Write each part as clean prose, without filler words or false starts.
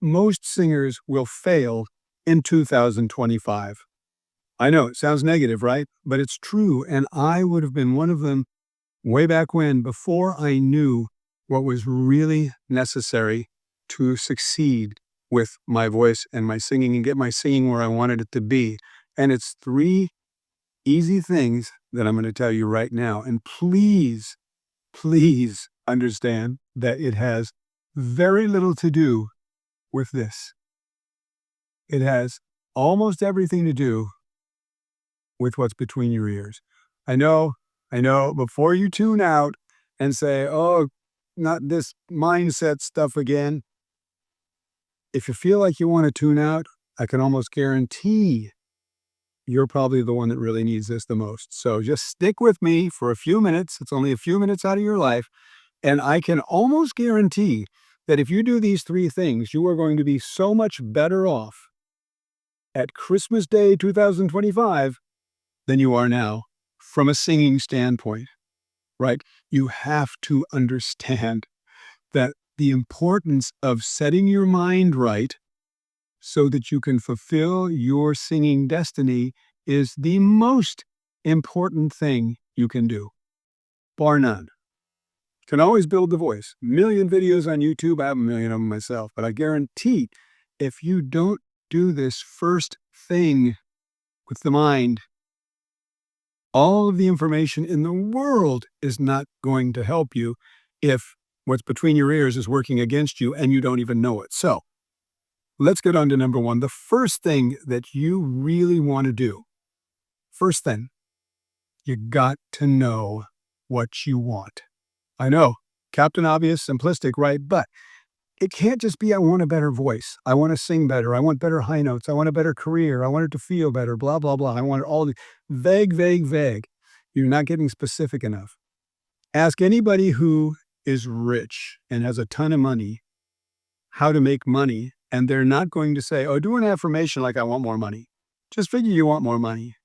most singers will fail in 2025. I know it sounds negative, right? But it's true. And I would have been one of them way back when, before I knew what was really necessary to succeed with my voice and my singing and get my singing where I wanted it to be. And it's three easy things that I'm going to tell you right now. And please understand that it has very little to do with this. It has almost everything to do with what's between your ears. I know, before you tune out and say, oh, not this mindset stuff again. If you feel like you want to tune out, I can almost guarantee you're probably the one that really needs this the most. So just stick with me for a few minutes. It's only a few minutes out of your life. And I can almost guarantee that if you do these three things, you are going to be so much better off at Christmas Day 2025 than you are now from a singing standpoint, right? You have to understand that the importance of setting your mind right so that you can fulfill your singing destiny is the most important thing you can do, bar none. Can always build the voice. A million videos on YouTube. I have a million of them myself, but I guarantee if you don't do this first thing with the mind, all of the information in the world is not going to help you if what's between your ears is working against you and you don't even know it. So let's get on to number one. The first thing that you really want to do, first thing, you got to know what you want. I know, Captain Obvious, simplistic, right? But it can't just be, I want a better voice. I want to sing better. I want better high notes. I want a better career. I want it to feel better, blah, blah, blah. I want it all the vague. You're not getting specific enough. Ask anybody who is rich and has a ton of money how to make money, and they're not going to say, oh, do an affirmation like I want more money. Just figure you want more money.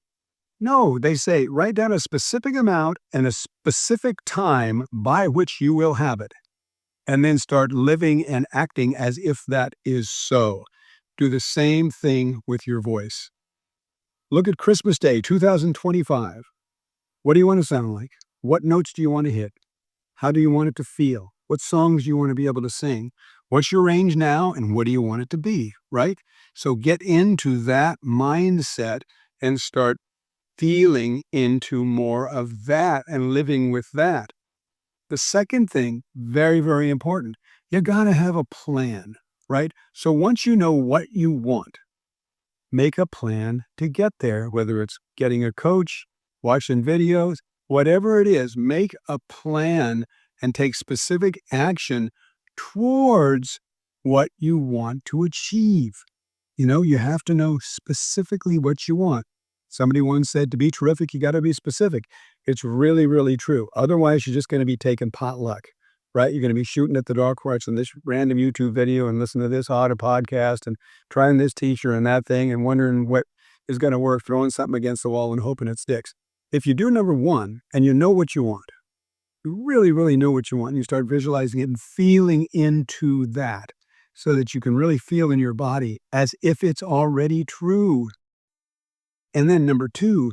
No, they say, write down a specific amount and a specific time by which you will have it. And then start living and acting as if that is so. Do the same thing with your voice. Look at Christmas Day 2025. What do you want to sound like? What notes do you want to hit? How do you want it to feel? What songs do you want to be able to sing? What's your range now and what do you want it to be, right? So get into that mindset and start feeling into more of that and living with that. The second thing, very, very important, you got to have a plan, right? So once you know what you want, make a plan to get there, whether it's getting a coach, watching videos, whatever it is, make a plan and take specific action towards what you want to achieve. You have to know specifically what you want. Somebody once said, to be terrific, you got to be specific. It's really, really true. Otherwise, you're just going to be taking potluck, right? You're going to be shooting at the dark watching this random YouTube video and listening to this audio podcast and trying this teacher and that thing and wondering what is going to work, throwing something against the wall and hoping it sticks. If you do number one and you know what you want, you really, really know what you want, and you start visualizing it and feeling into that so that you can really feel in your body as if it's already true. And then number two,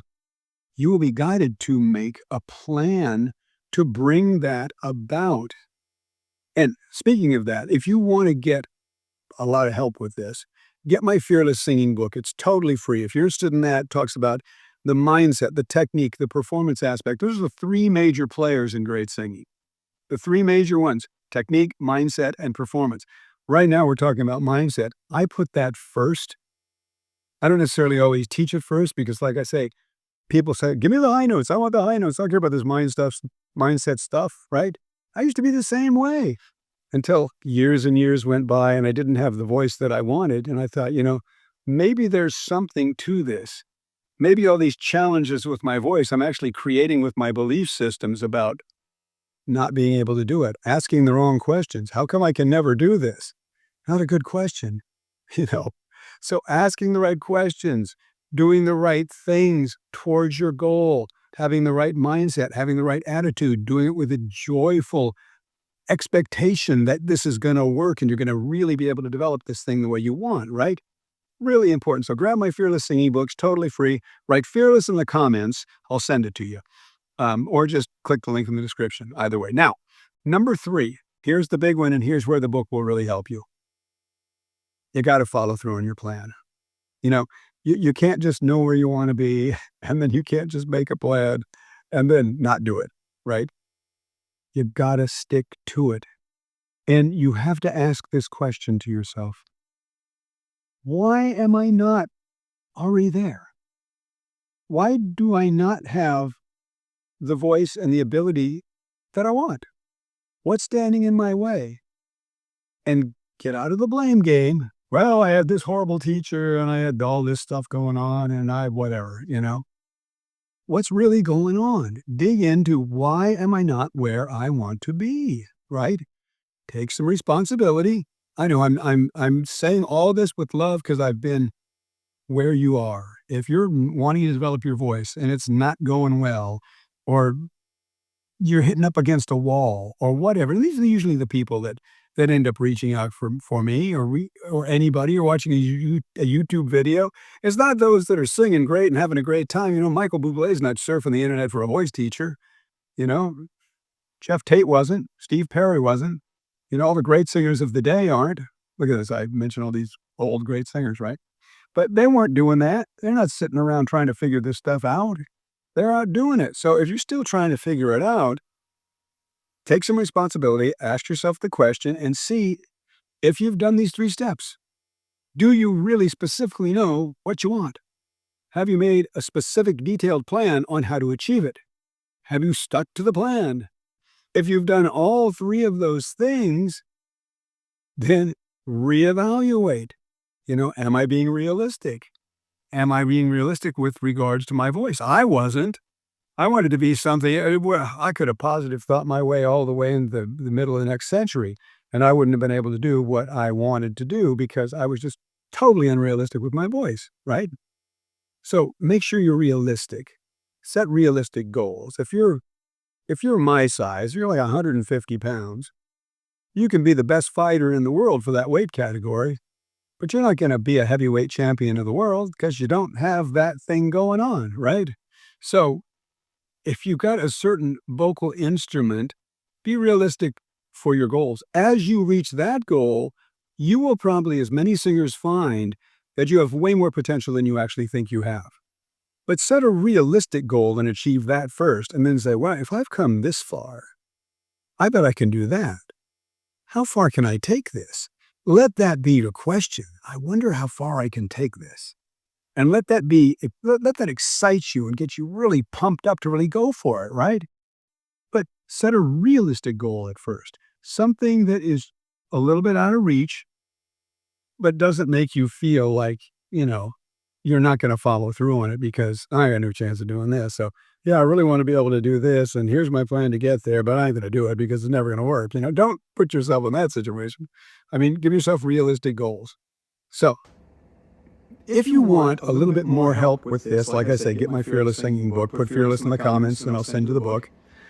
you will be guided to make a plan to bring that about. And speaking of that, if you want to get a lot of help with this, get my Fearless Singing book. It's totally free. If you're interested in that, it talks about the mindset, the technique, the performance aspect. Those are the three major players in great singing. The three major ones, technique, mindset, and performance. Right now, we're talking about mindset. I put that first. I don't necessarily always teach it first because, like I say, people say, give me the high notes. I want the high notes. I don't care about this mindset stuff, right? I used to be the same way until years and years went by and I didn't have the voice that I wanted. And I thought, maybe there's something to this. Maybe all these challenges with my voice, I'm actually creating with my belief systems about not being able to do it, asking the wrong questions. How come I can never do this? Not a good question, So asking the right questions, doing the right things towards your goal, having the right mindset, having the right attitude, doing it with a joyful expectation that this is going to work and you're going to really be able to develop this thing the way you want, right? Really important. So grab my Fearless Singing books, totally free. Write Fearless in the comments. I'll send it to you. Or just click the link in the description. Either way. Now, number 3, here's the big one, and here's where the book will really help you. You got to follow through on your plan. You can't just know where you want to be, and then you can't just make a plan and then not do it, right? You've got to stick to it. And you have to ask this question to yourself. Why am I not already there? Why do I not have the voice and the ability that I want? What's standing in my way? And get out of the blame game. Well, I had this horrible teacher and I had all this stuff going on and whatever. What's really going on? Dig into why am I not where I want to be, right? Take some responsibility. I know I'm saying all this with love because I've been where you are. If you're wanting to develop your voice and it's not going well, or you're hitting up against a wall or whatever, these are usually the people that end up reaching out for me or anybody, or watching a YouTube video. It's not those that are singing great and having a great time. Michael Bublé's not surfing the internet for a voice teacher. Jeff Tate wasn't. Steve Perry wasn't. All the great singers of the day aren't. Look at this. I mentioned all these old great singers, right? But they weren't doing that. They're not sitting around trying to figure this stuff out. They're out doing it. So if you're still trying to figure it out, take some responsibility, ask yourself the question, and see if you've done these 3 steps. Do you really specifically know what you want? Have you made a specific detailed plan on how to achieve it? Have you stuck to the plan? If you've done all 3 of those things, then reevaluate. Am I being realistic? Am I being realistic with regards to my voice? I wasn't. I wanted to be something. I could have positive thought my way all the way in the middle of the next century, and I wouldn't have been able to do what I wanted to do because I was just totally unrealistic with my voice, right? So make sure you're realistic. Set realistic goals. If you're my size, you're like 150 pounds, you can be the best fighter in the world for that weight category, but you're not going to be a heavyweight champion of the world because you don't have that thing going on, right? So if you've got a certain vocal instrument, be realistic for your goals. As you reach that goal, you will probably, as many singers find, that you have way more potential than you actually think you have. But set a realistic goal and achieve that first, and then say, well, if I've come this far, I bet I can do that. How far can I take this? Let that be your question. I wonder how far I can take this. And let that excite you and get you really pumped up to really go for it, right? But set a realistic goal at first. Something that is a little bit out of reach, but doesn't make you feel like, you're not going to follow through on it because I got no chance of doing this. So, yeah, I really want to be able to do this, and here's my plan to get there, but I ain't going to do it because it's never going to work. Don't put yourself in that situation. Give yourself realistic goals. So, if you want a little bit more help with this, like I say, get my Fearless Singing book, put Fearless in the comments, and I'll send you the book.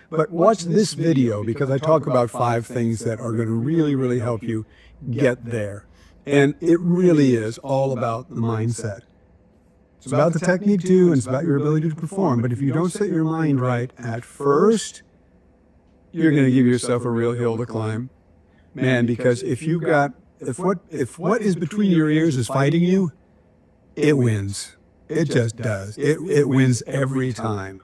But watch this video because I talk about 5 things that are going to really, really help you get there. And it really is all about the mindset. It's about the technique too, and it's about your ability to perform. But if you don't set your mind right at first, you're going to give yourself a real hill to climb. Man, because if what is between your ears is fighting you, it wins. It just does. It wins every time.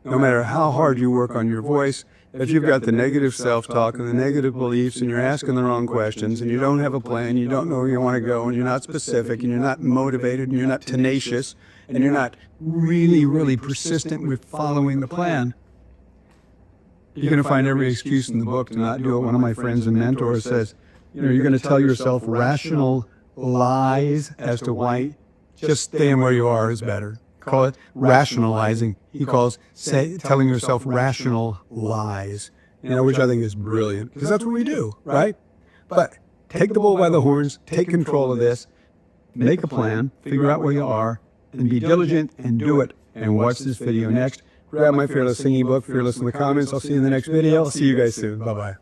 No matter how hard you work on your voice, if you've got the negative self-talk and the negative beliefs and you're asking the wrong questions and you don't have a plan, you don't know where you want to go, and you're not specific and you're not motivated and you're not tenacious and you're not really, really persistent with following the plan, you're going to find every excuse in the book to not do it. One of my friends and mentors says, you're going to tell yourself rational lies as to why just staying where you are is better. Call it rationalizing. He calls telling yourself rational lies, which I think is brilliant because that's what we do, right? But take the bull by the horns, take control of this, make a plan, figure out where you are, and be diligent and do it. And watch this video next. Grab my Fearless Singing book, Fearless in the comments. I'll see you in the next video. I'll see you guys soon. Bye-bye.